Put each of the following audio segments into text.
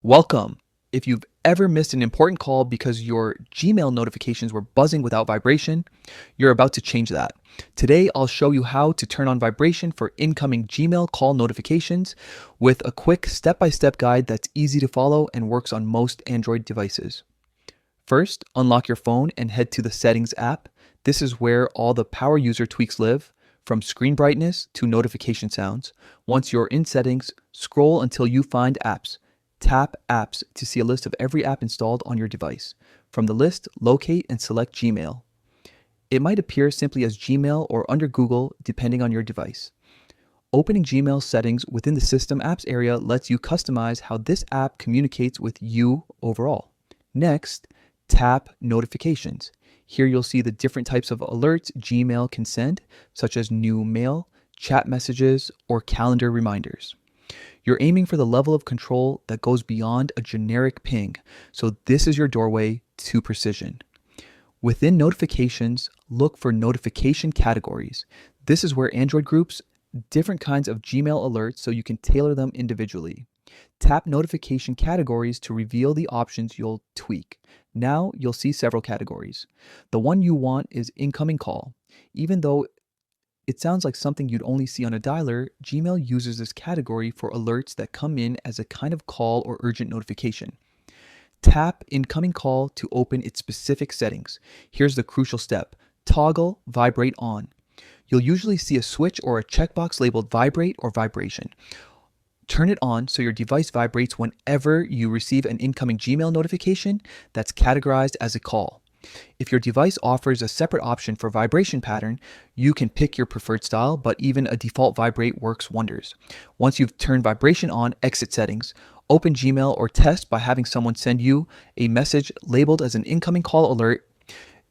Welcome. If you've ever missed an important call because your Gmail notifications were buzzing without vibration, you're about to change that. Today, I'll show you how to turn on vibration for incoming Gmail call notifications with a quick step-by-step guide that's easy to follow and works on most Android devices. First, unlock your phone and head to the Settings app. This is where all the power user tweaks live, from screen brightness to notification sounds. Once you're in Settings, scroll until you find Apps. Tap Apps to see a list of every app installed on your device. From the list, locate and select Gmail. It might appear simply as Gmail or under Google, depending on your device. Opening Gmail settings within the System Apps area lets you customize how this app communicates with you overall. Next, tap Notifications. Here you'll see the different types of alerts Gmail can send, such as new mail, chat messages, or calendar reminders. You're aiming for the level of control that goes beyond a generic ping, so this is your doorway to precision. Within notifications, look for notification categories. This is where Android groups different kinds of Gmail alerts so you can tailor them individually. Tap notification categories to reveal the options you'll tweak. Now you'll see several categories. The one you want is incoming call. Even though it sounds like something you'd only see on a dialer, Gmail uses this category for alerts that come in as a kind of call or urgent notification. Tap Incoming Call to open its specific settings. Here's the crucial step. Toggle Vibrate On. You'll usually see a switch or a checkbox labeled Vibrate or Vibration. Turn it on so your device vibrates whenever you receive an incoming Gmail notification that's categorized as a call. If your device offers a separate option for vibration pattern, you can pick your preferred style, but even a default vibrate works wonders. Once you've turned vibration on, exit settings. Open Gmail or test by having someone send you a message labeled as an incoming call alert.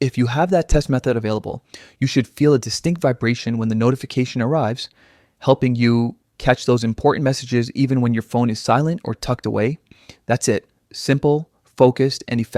If you have that test method available, you should feel a distinct vibration when the notification arrives, helping you catch those important messages even when your phone is silent or tucked away. That's it. Simple, focused, and effective.